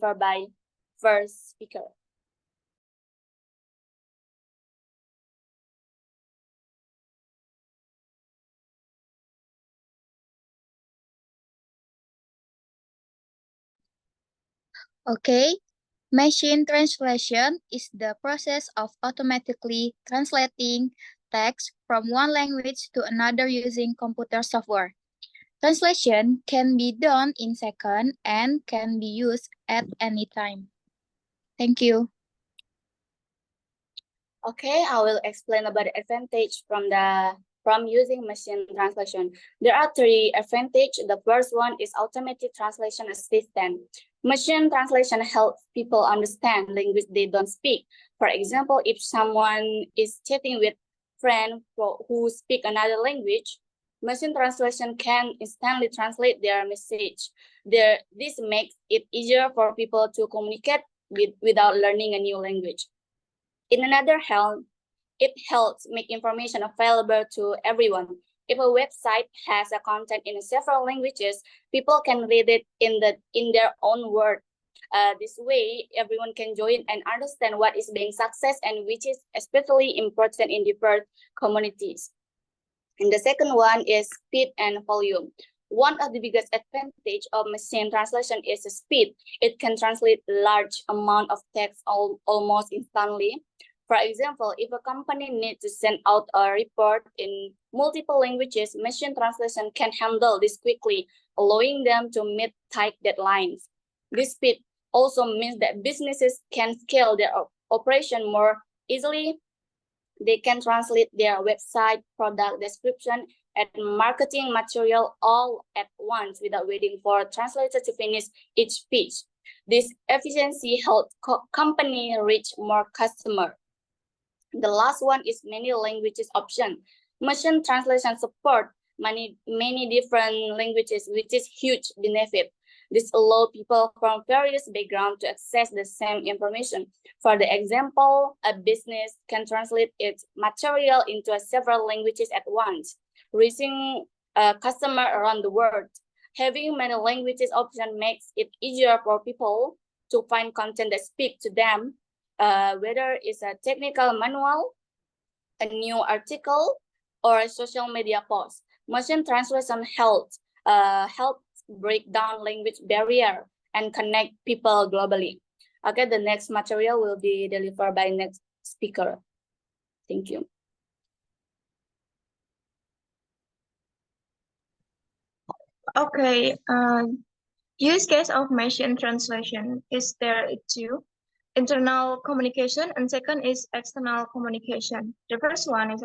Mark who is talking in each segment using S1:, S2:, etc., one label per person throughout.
S1: delivered by first speaker.
S2: Okay, machine translation is the process of automatically translating text from one language to another using computer software. Translation can be done in seconds and can be used at any time. Thank you.
S1: Okay, I will explain about the advantage from using machine translation. There are three advantages. The first one is automatic translation assistant. Machine translation helps people understand language they don't speak. For example, if someone is chatting with friends who speak another language, machine translation can instantly translate their message. This makes it easier for people to communicate without learning a new language. In another hand, it helps make information available to everyone. If a website has a content in several languages, people can read it in their own word. This way, everyone can join and understand what is being success and which is especially important in different communities. And the second one is speed and volume. One of the biggest advantage of machine translation is the speed. It can translate large amount of text almost instantly. For example, if a company needs to send out a report in multiple languages, machine translation can handle this quickly, allowing them to meet tight deadlines. This speed also means that businesses can scale their operation more easily. They can translate their website, product description, and marketing material all at once without waiting for a translator to finish each page. This efficiency helps company reach more customers. The last one is many languages option. Machine translation support many different languages, which is huge benefit. This allows people from various backgrounds to access the same information. For the example, a business can translate its material into several languages at once, reaching a customer around the world. Having many languages option makes it easier for people to find content that speak to them, whether it's a technical manual, a new article, or a social media post. Machine translation helps break down language barrier and connect people globally. Okay, the next material will be delivered by next speaker. Thank you.
S3: Okay, use case of machine translation is there two. Internal communication, and second is external communication. The first one is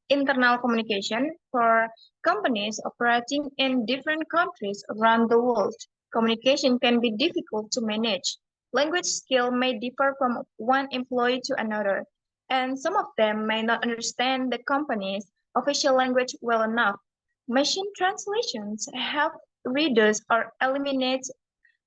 S3: internal communication for companies operating in different countries around the world. Communication can be difficult to manage. Language skill may differ from one employee to another, and some of them may not understand the company's official language well enough. Machine translations help readers or eliminate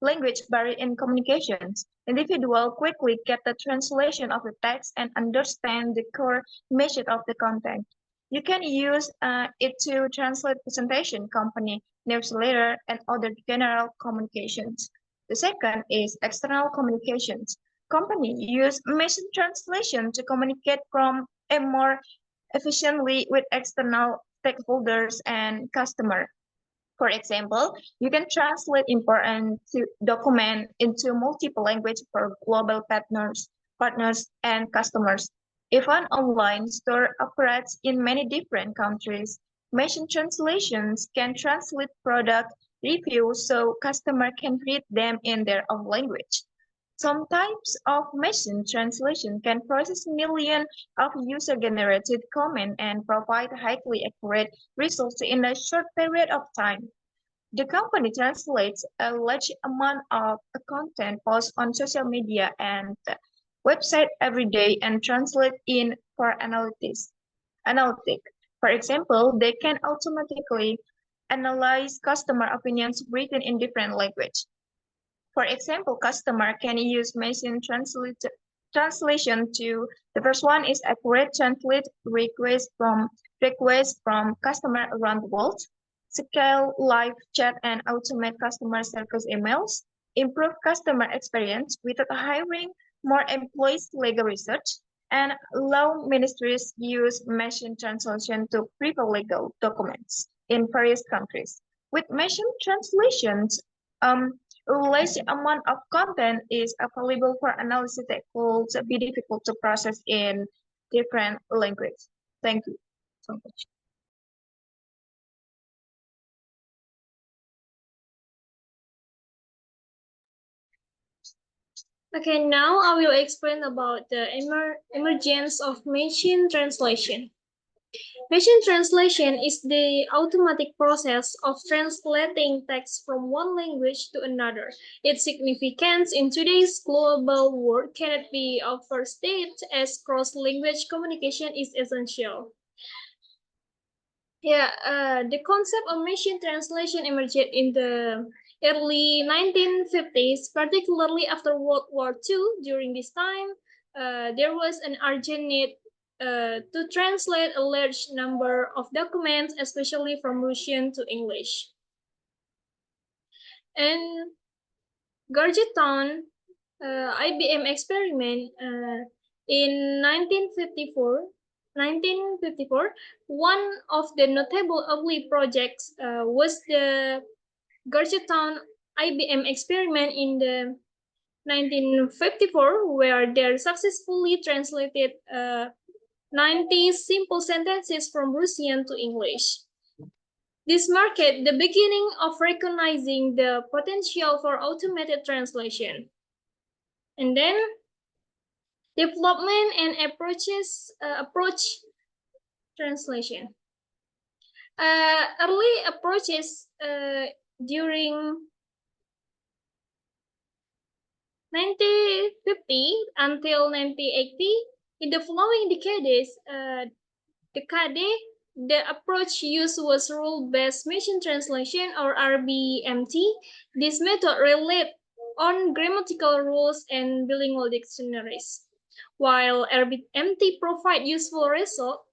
S3: language barrier in communications. Individuals quickly get the translation of the text and understand the core message of the content. You can use it to translate presentation, company, newsletter, and other general communications. The second is external communications. Companies use machine translation to communicate from a more efficiently with external stakeholders and customers. For example, you can translate important document into multiple languages for global partners and customers. If an online store operates in many different countries, machine translations can translate product reviews so customers can read them in their own language. Some types of machine translation can process millions of user-generated comments and provide highly accurate results in a short period of time. The company translates a large amount of content posted on social media and website every day and translate in for analytics. For example, they can automatically analyze customer opinions written in different language. For example, customer can use machine translation to, the first one is accurate translate requests from customer around the world, scale live chat and automate customer service emails, improve customer experience without hiring more employees, legal research, and allow ministries use machine translation to prepare legal documents in various countries. With machine translations, less amount of content is available for analysis that could be difficult to process in different languages. Thank you so much.
S4: Okay, now I will explain about the emergence of machine translation. Machine translation is the automatic process of translating text from one language to another. Its significance in today's global world cannot be overstated, as cross-language communication is essential. The concept of machine translation emerged in the early 1950s, particularly after World War II. During this time, there was an urgent need to translate a large number of documents, especially from Russian to English. And Georgetown IBM experiment in 1954, one of the notable early projects was the Georgetown IBM experiment in the 1954, where they successfully translated 90 simple sentences from Russian to English. This marked the beginning of recognizing the potential for automated translation. And then development and approach translation. Early approaches during 1950 until 1980. In the following decade, the approach used was rule-based machine translation, or RBMT. This method relied on grammatical rules and bilingual dictionaries. While RBMT provide useful result,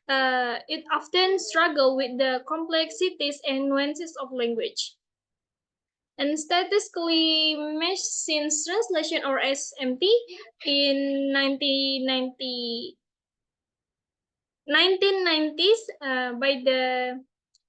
S4: it often struggle with the complexities and nuances of language. And statistically machine translation, or SMT, in 1990s, by the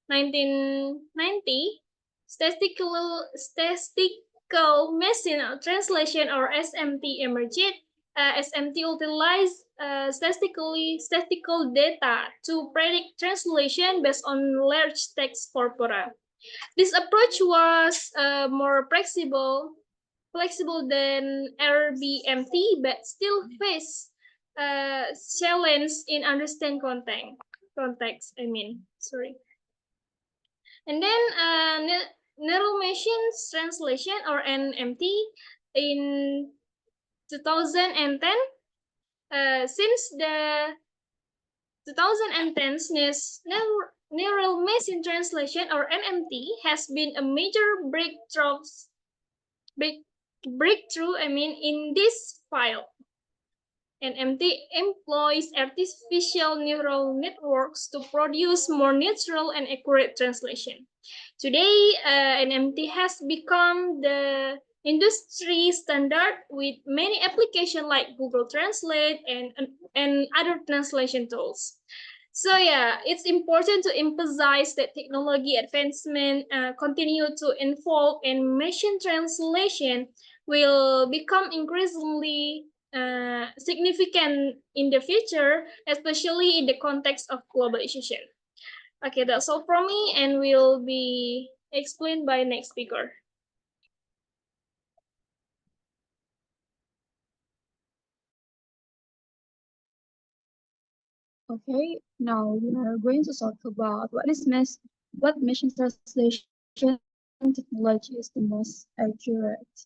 S4: 1990, statistical machine translation, or SMT, emerged. SMT utilized statistical data to predict translation based on large text corpora. This approach was more flexible than RBMT, but still face challenge in understand context. And then neural machine translation, or NMT, in 2010. Since the 2010s, neural machine translation, or NMT, has been a major breakthrough in this field. NMT employs artificial neural networks to produce more natural and accurate translation. Today, NMT has become the industry standard, with many applications like Google Translate and other translation tools. So yeah, it's important to emphasize that technology advancement continue to evolve, and machine translation will become increasingly significant in the future, especially in the context of globalization. Okay, that's all from me, and will be explained by next speaker.
S5: Okay, now we are going to talk about what machine translation technology is the most accurate.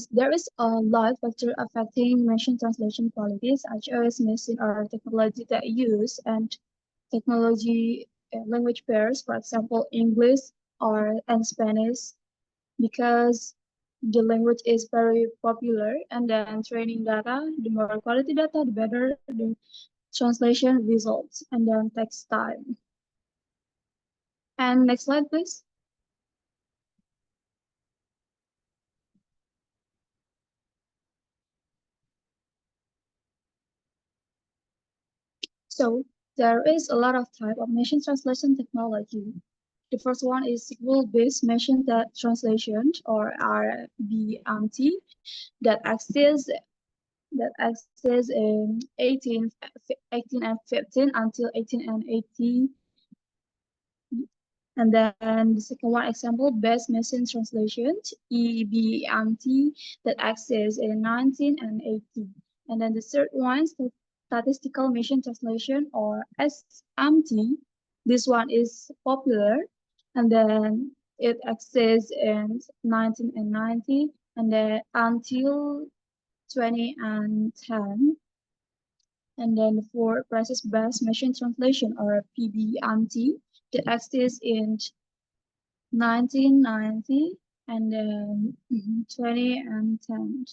S5: There is a lot factor affecting machine translation quality, such as machine or technology that use and technology language pairs, for example, English and Spanish, because the language is very popular. And then training data, the more quality data, the better the translation results, and then takes time. And next slide, please. So there is a lot of type of machine translation technology. The first one is rule-based machine translation, or RBMT, that exists in 18 and 15 until 18 and 80. And then the second one, example-based machine translation, EBMT, that exists in 19 and 80. And then the third one, statistical machine translation, or SMT. This one is popular, and then it exists in 19 and 90, and then until 20 and 10. And then for process-based machine translation, or PBMT, that exists in 1990, and then 20 and 10.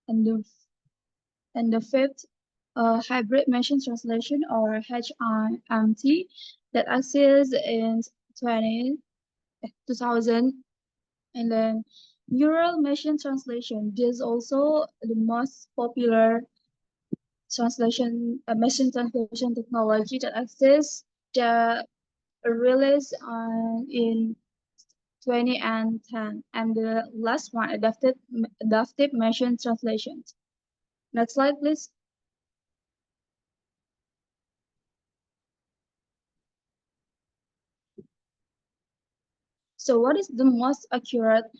S5: And the fifth, hybrid machine translation, or HIMT, that exists in 2000. And then neural machine translation, this is also the most popular machine translation technology that exists. The release in 20 and 10, and the last one, adaptive machine translation. Next slide, please. So what is the most accurate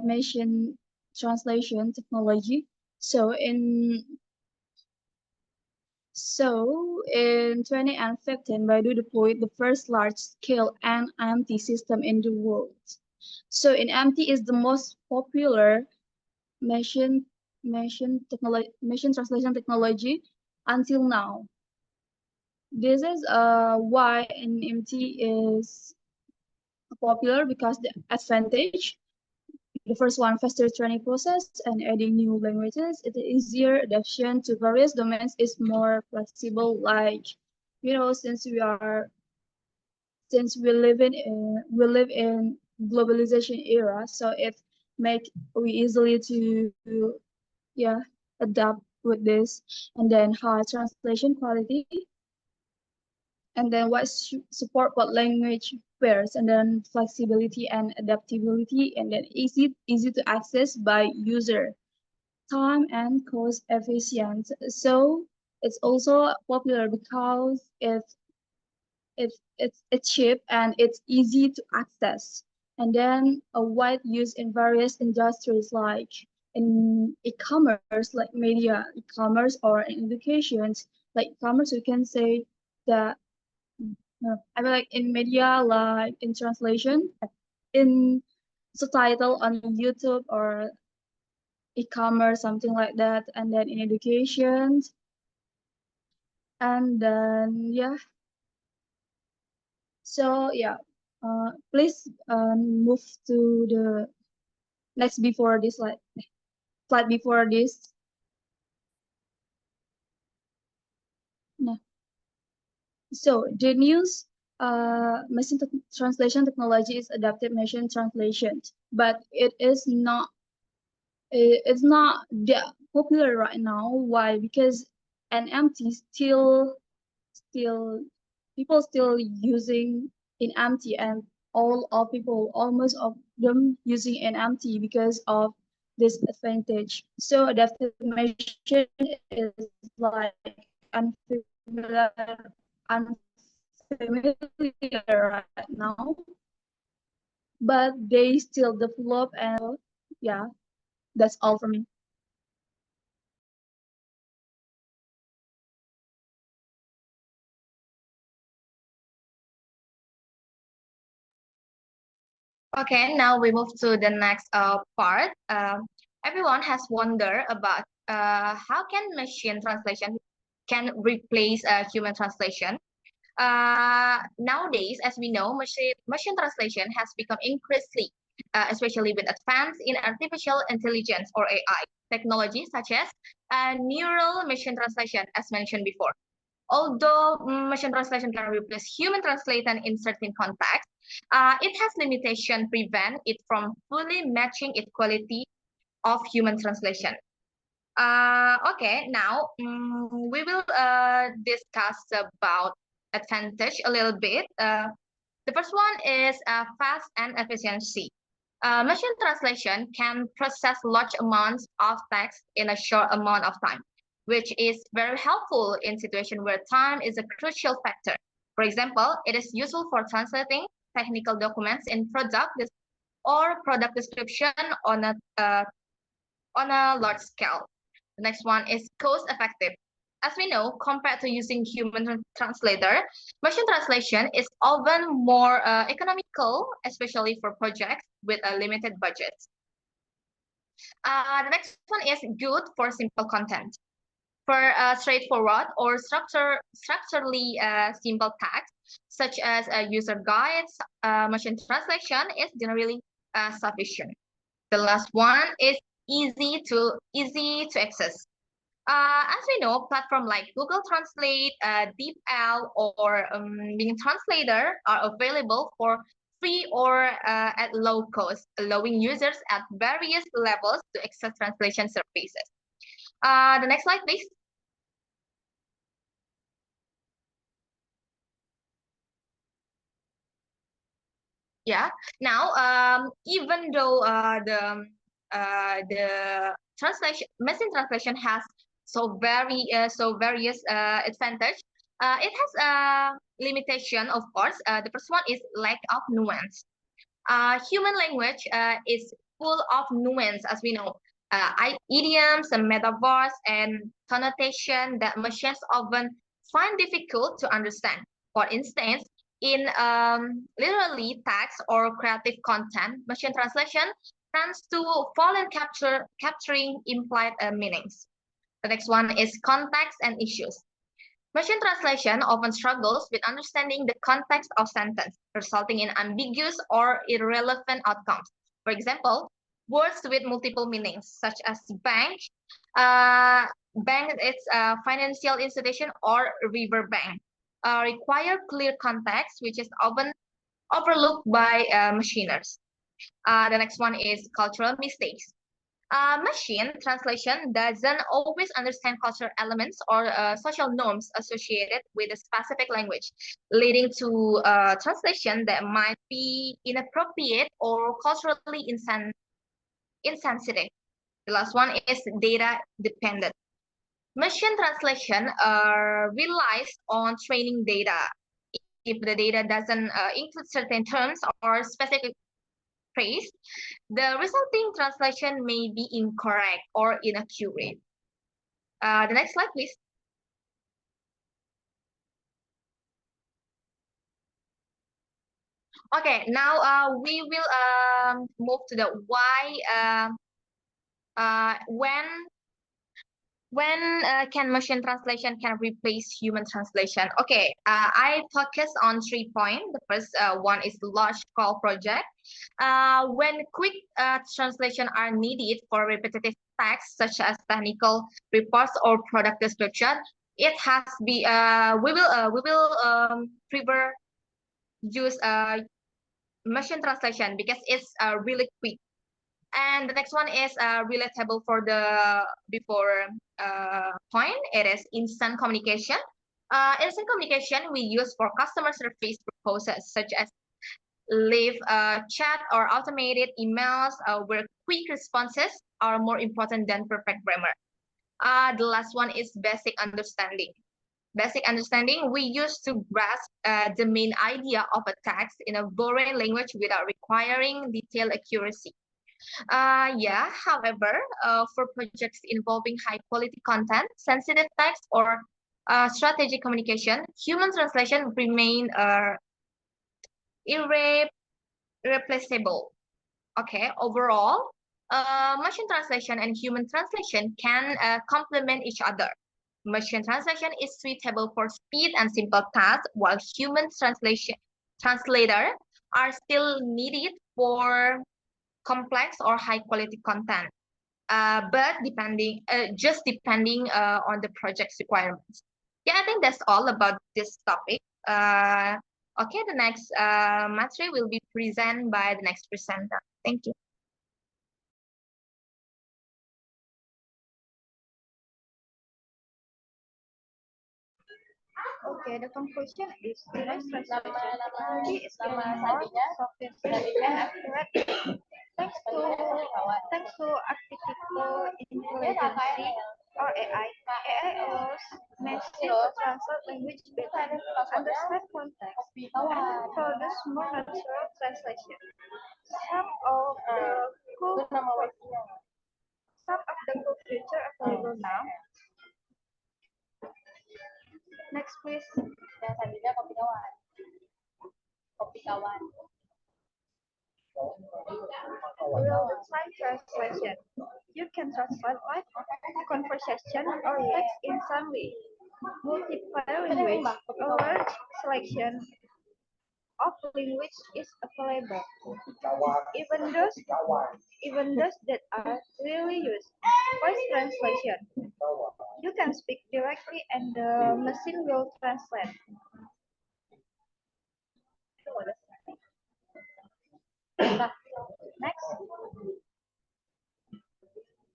S5: machine translation technology? So in 20 and 15, Baidu deployed the first large-scale NMT system in the world. So NMT is the most popular machine translation technology until now. This is why NMT is popular, because the advantage, the first one, faster training process and adding new languages, it is easier adaptation to various domains, is more flexible. Like, since we live in globalization era, so it make we easily to adapt with this. And then high translation quality, and then support what language pairs, and then flexibility and adaptability, and then easy to access by user, time and cost efficient. So it's also popular because it's cheap and it's easy to access, and then a wide use in various industries, like in e-commerce, like media e-commerce, or in education, like e-commerce. We can say that I mean, like in media, like in translation, in subtitle on YouTube or e-commerce, something like that. And then in education, and then so please move to the next before this slide before this. No. So the news machine translation technology is adaptive machine translation, but it's not that popular right now. Why? Because NMT still people still using NMT, and almost of them using NMT because of this advantage. So adaptive machine is like unfamiliar right now, but they still develop. And that's all for me.
S6: Okay, now we move to the next part. Everyone has wondered about how can machine translation can replace human translation. Nowadays, as we know, machine translation has become increasingly, especially with advance in artificial intelligence, or AI technology, such as neural machine translation, as mentioned before. Although machine translation can replace human translation in certain contexts, it has limitation prevent it from fully matching its quality of human translation. Okay, now we will discuss about advantage a little bit. The first one is fast and efficiency. Machine translation can process large amounts of text in a short amount of time, which is very helpful in situations where time is a crucial factor. For example, it is useful for translating technical documents in or product description on a large scale. The next one is cost effective. As we know, compared to using human translator, machine translation is often more economical, especially for projects with a limited budget. The next one is good for simple content. For straightforward or structurally simple text, such as user guides, machine translation is generally sufficient. The last one is easy to access. As we know, platforms like Google Translate, DeepL, or Bing Translator are available for free or at low cost, allowing users at various levels to access translation services. The next slide, please. Yeah. Now, even though the machine translation has so various advantage, it has a limitation, of course. The first one is lack of nuance. Human language is full of nuance, as we know. Idioms and metaphors and connotation that machines often find difficult to understand. For instance, in literally text or creative content, machine translation tends to fall in capturing implied meanings. The next one is context and issues. Machine translation often struggles with understanding the context of sentence, resulting in ambiguous or irrelevant outcomes. For example, words with multiple meanings, such as bank, it's a financial institution, or riverbank, require clear context, which is often overlooked by machiners. The next one is cultural mistakes. Machine translation doesn't always understand cultural elements or social norms associated with a specific language, leading to translation that might be inappropriate or culturally insensitive. The last one is data dependent. Machine translation relies on training data. If the data doesn't include certain terms or specific phrase, the resulting translation may be incorrect or inaccurate. The next slide, please. Okay, now we will move to the why. When can machine translation can replace human translation? Okay, I focus on 3 points. The first one is large scale project. When quick translation are needed for repetitive tasks such as technical reports or product description, it has be we will prefer use machine translation because it's really quick. And the next one is relatable for the before point. It is instant communication. Instant communication we use for customer service purposes such as live chat or automated emails where quick responses are more important than perfect grammar. The last one is basic understanding. Basic understanding we use to grasp the main idea of a text in a boring language without requiring detailed accuracy. Yeah, however, for projects involving high quality content, sensitive text, or strategic communication, human translation remain irreplaceable. Okay, overall, machine translation and human translation can complement each other. Machine translation is suitable for speed and simple tasks, while human translator are still needed for complex or high quality content, but just depending on the project's requirements. Yeah, I think that's all about this topic. Okay, the next material will be presented by the next presenter. Thank you.
S3: Okay, the conclusion is image translation technology is getting more sophisticated and accurate. Thanks to artificial intelligence or AI. AI allows machines to translate language better, understand context, and produce more natural translation. Some of the cool features available now. Next, please. Real-time translation. You can translate live conversation or text instantly. Multiple language, a large selection of language is available. Even those that are really used. Voice translation. You can speak directly and the machine will translate. Next.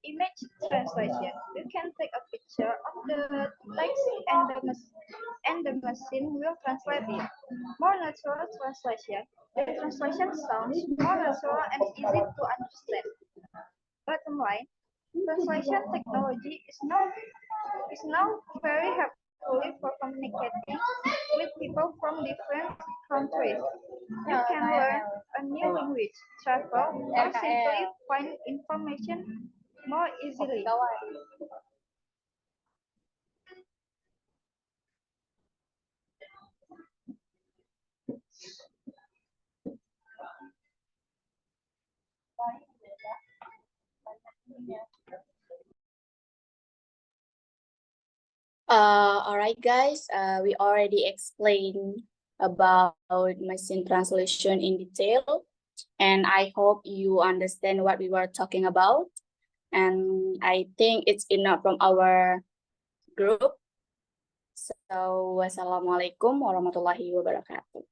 S3: Image translation. You can take a picture of the text and the machine will translate it. More natural translation. The translation sounds more natural and easy to understand. Bottom line, translation technology is now very helpful for communicating with people from different countries. You can learn a new language, travel, or simply find information more easily.
S1: All right, guys. We already explained about machine translation in detail, and I hope you understand what we were talking about. And I think it's enough from our group. So, wassalamualaikum warahmatullahi wabarakatuh.